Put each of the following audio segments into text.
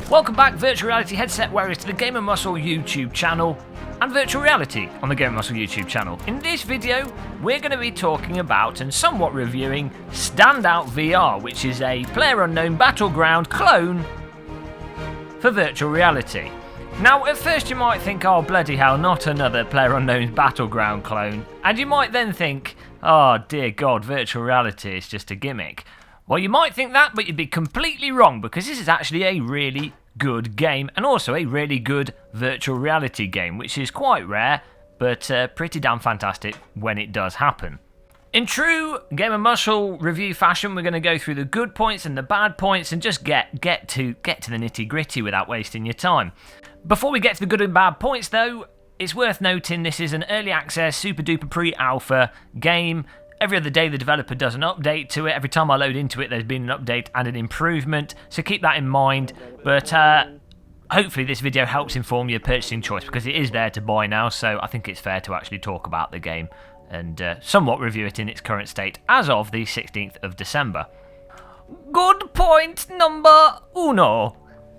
Welcome back, virtual reality headset wearers, to the Game & Muscle YouTube channel and virtual reality on the Game & Muscle YouTube channel. In this video, we're going to be talking about and somewhat reviewing Standout VR, which is a Player Unknown Battleground clone for virtual reality. Now, at first you might think, oh bloody hell, not another Player Unknown Battleground clone, and you might then think, oh dear god, virtual reality is just a gimmick. Well, you might think that, but you'd be completely wrong, because this is actually a really good game, and also a really good virtual reality game, which is quite rare, but pretty damn fantastic when it does happen. In true Game & Muscle review fashion, we're going to go through the good points and the bad points, and just get to the nitty-gritty without wasting your time. Before we get to the good and bad points, though, it's worth noting this is an early access, super-duper pre-alpha game. Every other day the developer does an update to it. Every time I load into it there's been an update and an improvement, so keep that in mind. But hopefully this video helps inform your purchasing choice, because it is there to buy now, so I think it's fair to actually talk about the game and somewhat review it in its current state as of the 16th of December. Good point number uno.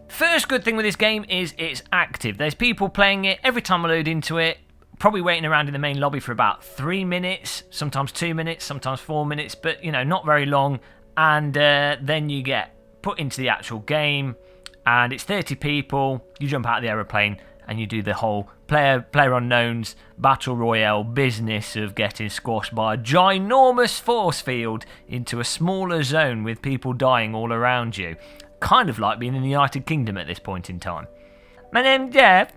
First good thing with this game is it's active. There's people playing it every time I load into it. Probably waiting around in the main lobby for about 3 minutes, sometimes 2 minutes, sometimes 4 minutes, but you know, not very long. And then you get put into the actual game, and it's 30 people. You jump out of the aeroplane and you do the whole Player Unknown's Battle Royale business of getting squashed by a ginormous force field into a smaller zone with people dying all around you. Kind of like being in the United Kingdom at this point in time. My name's Jeff.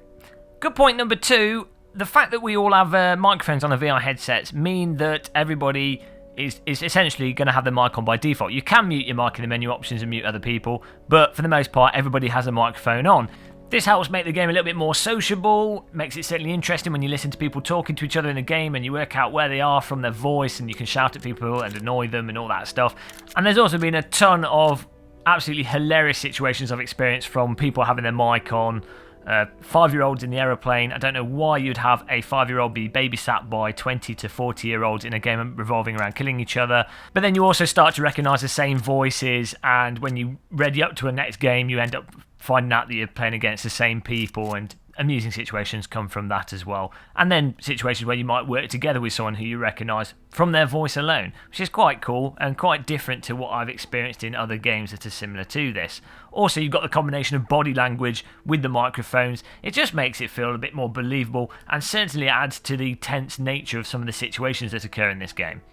Good point number two. The fact that we all have microphones on the VR headsets mean that everybody is essentially going to have their mic on by default. You can mute your mic in the menu options and mute other people, but for the most part, everybody has a microphone on. This helps make the game a little bit more sociable, makes it certainly interesting when you listen to people talking to each other in the game and you work out where they are from their voice, and you can shout at people and annoy them and all that stuff. And there's also been a ton of absolutely hilarious situations I've experienced from people having their mic on. 5-year-olds in the aeroplane. I don't know why you'd have a 5-year-old be babysat by 20 to 40-year-olds in a game revolving around killing each other. But then you also start to recognise the same voices, and when you ready up to a next game, you end up finding out that you're playing against the same people, and amusing situations come from that as well. And then situations where you might work together with someone who you recognise from their voice alone, which is quite cool and quite different to what I've experienced in other games that are similar to this. Also, you've got the combination of body language with the microphones. It just makes it feel a bit more believable, and certainly adds to the tense nature of some of the situations that occur in this game.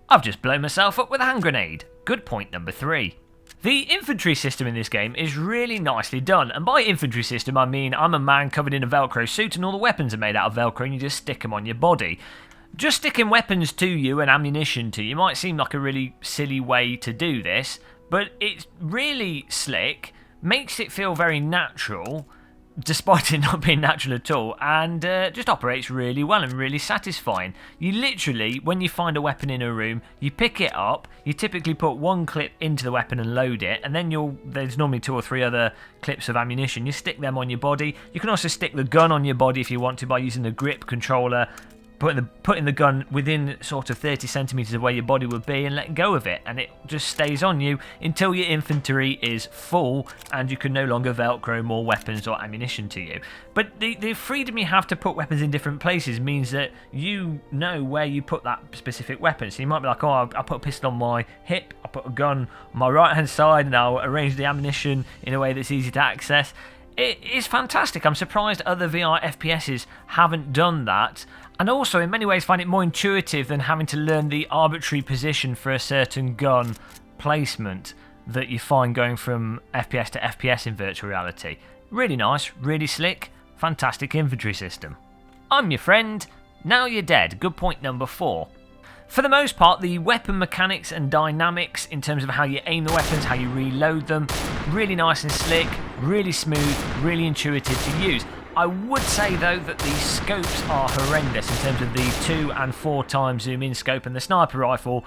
I've just blown myself up with a hand grenade. Good point number three. The infantry system in this game is really nicely done, and by infantry system I mean I'm a man covered in a Velcro suit and all the weapons are made out of Velcro and you just stick them on your body. Just sticking weapons to you and ammunition to you might seem like a really silly way to do this, but it's really slick, makes it feel very natural, despite it not being natural at all, and just operates really well and really satisfying. You literally, when you find a weapon in a room, you pick it up, you typically put one clip into the weapon and load it, and then there's normally 2 or 3 other clips of ammunition. You stick them on your body. You can also stick the gun on your body if you want to by using the grip controller, putting the gun within sort of 30 centimeters of where your body would be, and letting go of it, and it just stays on you until your inventory is full and you can no longer Velcro more weapons or ammunition to you. But the freedom you have to put weapons in different places means that you know where you put that specific weapon. So you might be like, oh, I'll put a pistol on my hip, I'll put a gun on my right hand side, and I'll arrange the ammunition in a way that's easy to access. It is fantastic. I'm surprised other VR FPSs haven't done that. And also, in many ways, find it more intuitive than having to learn the arbitrary position for a certain gun placement that you find going from FPS to FPS in virtual reality. Really nice, really slick, fantastic infantry system. I'm your friend, now you're dead. Good point number 4. For the most part, the weapon mechanics and dynamics in terms of how you aim the weapons, how you reload them, really nice and slick, really smooth, really intuitive to use. I would say though that the scopes are horrendous in terms of the 2 and 4 times zoom in scope, and the sniper rifle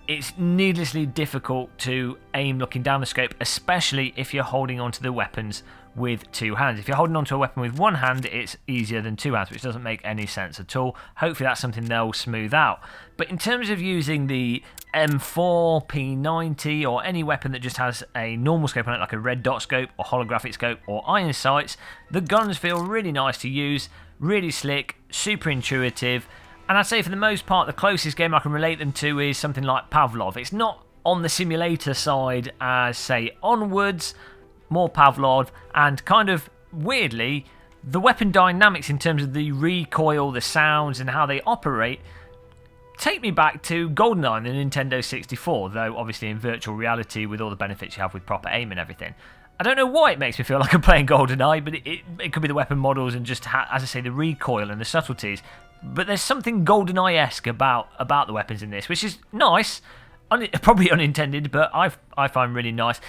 it's needlessly difficult to aim looking down the scope, especially if you're holding onto the weapons with two hands. If you're holding onto a weapon with one hand, it's easier than two hands, which doesn't make any sense at all. Hopefully that's something they'll smooth out. But in terms of using the M4, P90, or any weapon that just has a normal scope on it, like a red dot scope or holographic scope or iron sights, the guns feel really nice to use, really slick, super intuitive. And I'd say for the most part, the closest game I can relate them to is something like Pavlov. It's not on the simulator side as, say, Onwards, more Pavlov, and kind of weirdly, the weapon dynamics in terms of the recoil, the sounds, and how they operate take me back to GoldenEye, the Nintendo 64, though obviously in virtual reality with all the benefits you have with proper aim and everything. I don't know why it makes me feel like I'm playing GoldenEye, but it could be the weapon models and just, as I say, the recoil and the subtleties. But there's something GoldenEye-esque about the weapons in this, which is nice, probably unintended, but I find really nice.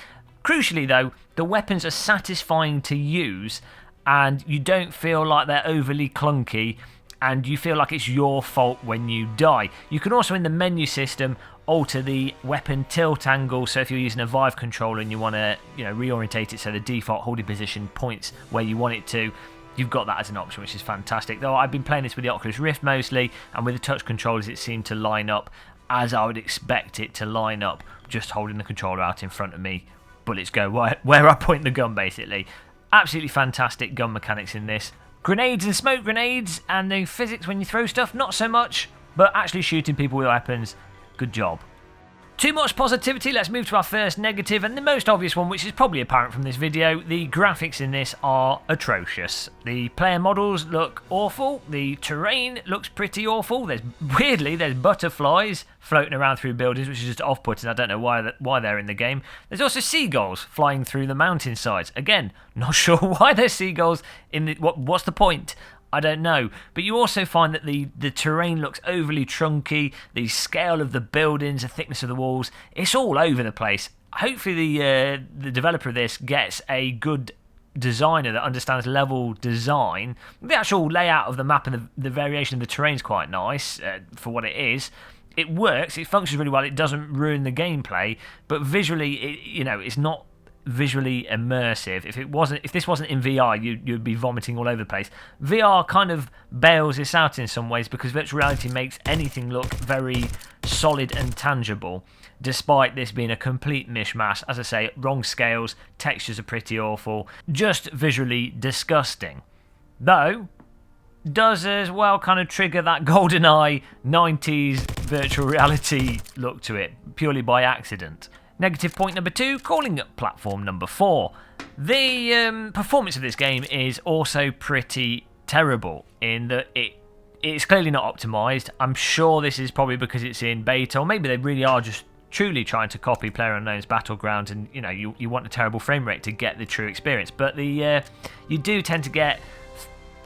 Crucially, though, the weapons are satisfying to use, and you don't feel like they're overly clunky, and you feel like it's your fault when you die. You can also, in the menu system, alter the weapon tilt angle, so if you're using a Vive controller and you want to reorientate it so the default holding position points where you want it to, you've got that as an option, which is fantastic. Though I've been playing this with the Oculus Rift mostly, and with the touch controllers it seemed to line up as I would expect it to line up, just holding the controller out in front of me. Bullets go where I point the gun, basically. Absolutely fantastic gun mechanics in this. Grenades and smoke grenades, and the physics when you throw stuff, not so much, but actually shooting people with weapons, good job. Too much positivity, let's move to our first negative, and the most obvious one, which is probably apparent from this video. The graphics in this are atrocious. The player models look awful, the terrain looks pretty awful. Weirdly, there's butterflies floating around through buildings, which is just off-putting. I don't know why they're in the game. There's also seagulls flying through the mountainsides. Again, not sure why there's seagulls in the... What's the point? I don't know, but you also find that the terrain looks overly trunky, the scale of the buildings, the thickness of the walls, it's all over the place. Hopefully the developer of this gets a good designer that understands level design. The actual layout of the map and the variation of the terrain is quite nice for what it is. It works, it functions really well, it doesn't ruin the gameplay, but visually, it's not visually immersive. If this wasn't in VR, you'd be vomiting all over the place. VR kind of bails this out in some ways because virtual reality makes anything look very solid and tangible, despite this being a complete mishmash. As I say, wrong scales, textures are pretty awful, just visually disgusting. Though, does as well kind of trigger that GoldenEye 90s virtual reality look to it, purely by accident. Negative point number 2, calling up platform number 4. The performance of this game is also pretty terrible in that it's clearly not optimised. I'm sure this is probably because it's in beta, or maybe they really are just truly trying to copy Player Unknown's Battlegrounds, and you want a terrible frame rate to get the true experience. But you do tend to get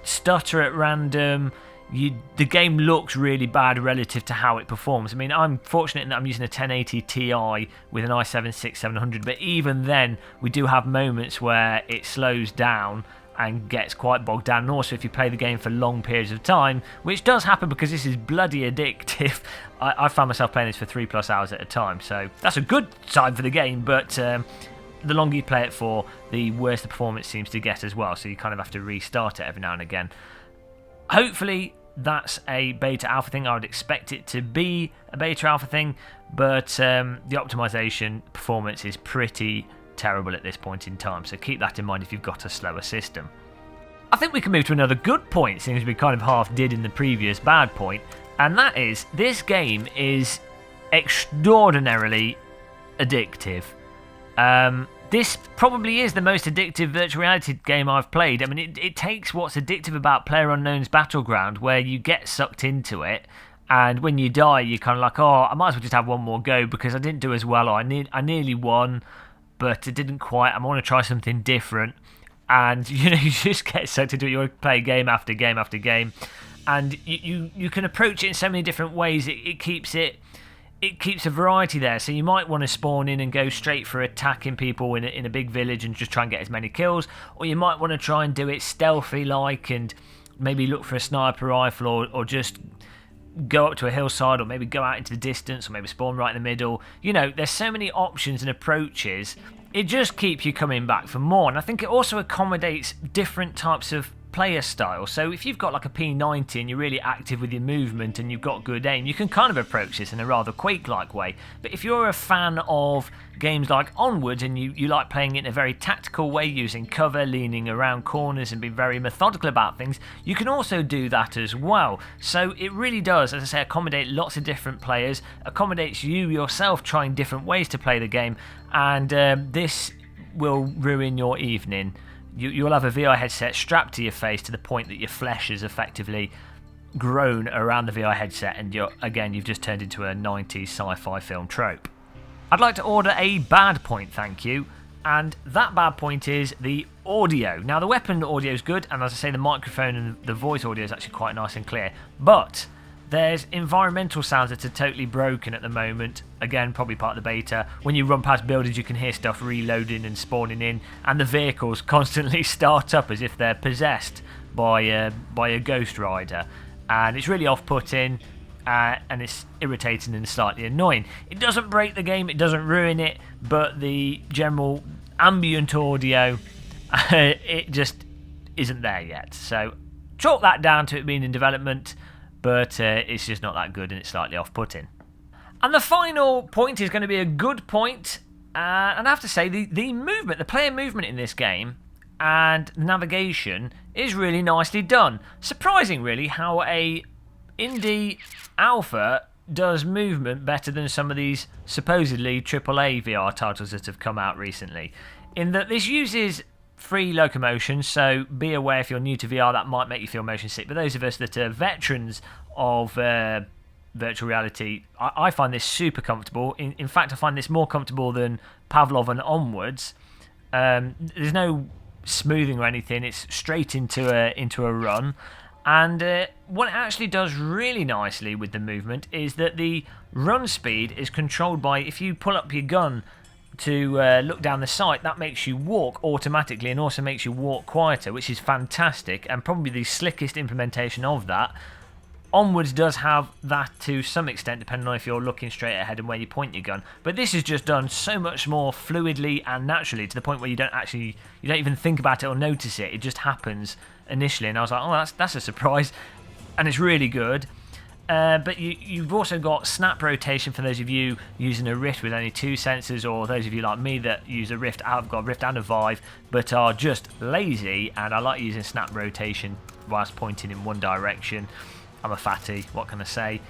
stutter at random. The game looks really bad relative to how it performs. I mean, I'm fortunate in that I'm using a 1080 Ti with an i7-6700, but even then, we do have moments where it slows down and gets quite bogged down. And also, if you play the game for long periods of time, which does happen because this is bloody addictive, I found myself playing this for 3+ hours at a time. So that's a good sign for the game, but the longer you play it for, the worse the performance seems to get as well. So you kind of have to restart it every now and again. Hopefully that's a beta alpha thing. I would expect it to be a beta alpha thing, but the optimization performance is pretty terrible at this point in time, so keep that in mind if you've got a slower system. I think we can move to another good point, seeing as we kind of half did in the previous bad point, and that is this game is extraordinarily addictive. This probably is the most addictive virtual reality game I've played. I mean, it takes what's addictive about Player Unknown's Battleground, where you get sucked into it, and when you die, you're kind of like, oh, I might as well just have one more go because I didn't do as well, or I nearly won, but it didn't quite. I want to try something different, and you just get sucked into it. You want to play game after game after game, and you can approach it in so many different ways. It keeps a variety there, so you might want to spawn in and go straight for attacking people in a big village and just try and get as many kills, or you might want to try and do it stealthy like and maybe look for a sniper rifle or just go up to a hillside, or maybe go out into the distance, or maybe spawn right in the middle. You know, there's so many options and approaches. It just keeps you coming back for more, and I think it also accommodates different types of player style. So if you've got like a P90 and you're really active with your movement and you've got good aim, you can kind of approach this in a rather Quake-like way. But if you're a fan of games like Onwards and you like playing it in a very tactical way, using cover, leaning around corners and being very methodical about things, you can also do that as well. So it really does, as I say, accommodate lots of different players, accommodates you yourself trying different ways to play the game, and this will ruin your evening. You'll have a VR headset strapped to your face to the point that your flesh is effectively grown around the VR headset, and you've just turned into a 90s sci-fi film trope. I'd like to order a bad point, thank you, and that bad point is the audio. Now, the weapon audio is good, and as I say, the microphone and the voice audio is actually quite nice and clear, but there's environmental sounds that are totally broken at the moment. Again, probably part of the beta. When you run past buildings, you can hear stuff reloading and spawning in, and the vehicles constantly start up as if they're possessed by a ghost rider, and it's really off-putting, and it's irritating and slightly annoying. It doesn't break the game, it doesn't ruin it, but the general ambient audio, it just isn't there yet. So chalk that down to it being in development, but it's just not that good and it's slightly off-putting. And the final point is going to be a good point, and I have to say the movement, the player movement in this game and the navigation is really nicely done. Surprising really how a indie alpha does movement better than some of these supposedly AAA VR titles that have come out recently, in that this uses free locomotion, so be aware if you're new to VR that might make you feel motion sick, but those of us that are veterans of virtual reality, I find this super comfortable. In fact, I find this more comfortable than Pavlov and Onwards. There's no smoothing or anything, it's straight into a run, and what it actually does really nicely with the movement is that the run speed is controlled by, if you pull up your gun to look down the sight, that makes you walk automatically and also makes you walk quieter, which is fantastic and probably the slickest implementation of that. Onwards does have that to some extent, depending on if you're looking straight ahead and where you point your gun, but this is just done so much more fluidly and naturally, to the point where you don't even think about it or notice it. It just happens initially, and I was like, oh, that's a surprise, and it's really good. But you've also got snap rotation for those of you using a Rift with only 2 sensors, or those of you like me that use a Rift. I've got a Rift and a Vive, but are just lazy, and I like using snap rotation whilst pointing in one direction. I'm a fatty, what can I say?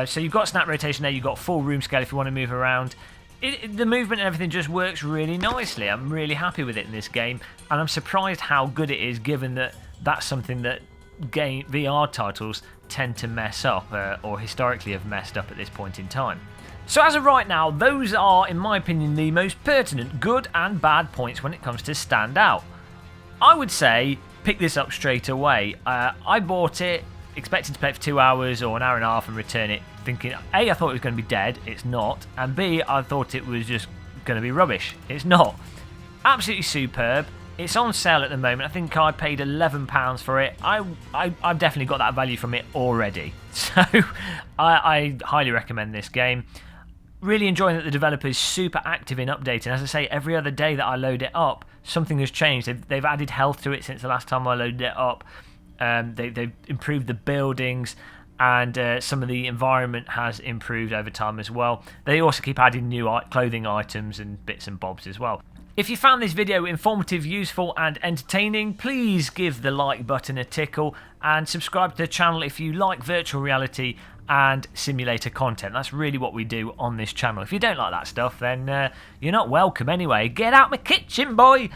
So you've got snap rotation there, you've got full room scale if you want to move around. The movement and everything just works really nicely. I'm really happy with it in this game, and I'm surprised how good it is, given that that's something that VR titles tend to mess up, or historically have messed up at this point in time. So as of right now, those are, in my opinion, the most pertinent good and bad points when it comes to stand out. I would say pick this up straight away. I bought it expecting to play it for 2 hours or an hour and a half and return it thinking, A, I thought it was going to be dead, it's not, and B, I thought it was just going to be rubbish. It's not. Absolutely superb. It's on sale at the moment. I think I paid £11 for it. I've definitely got that value from it already. So I highly recommend this game. Really enjoying that the developer is super active in updating. As I say, every other day that I load it up, something has changed. They've added health to it since the last time I loaded it up. They've improved the buildings, and some of the environment has improved over time as well. They also keep adding new clothing items and bits and bobs as well. If you found this video informative, useful and entertaining, please give the like button a tickle and subscribe to the channel if you like virtual reality and simulator content. That's really what we do on this channel. If you don't like that stuff, then you're not welcome anyway. Get out my kitchen, boy!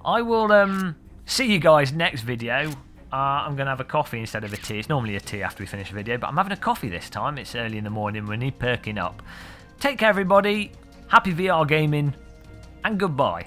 I will see you guys next video. I'm going to have a coffee instead of a tea. It's normally a tea after we finish a video, but I'm having a coffee this time. It's early in the morning, we need perking up. Take care, everybody. Happy VR gaming, and goodbye.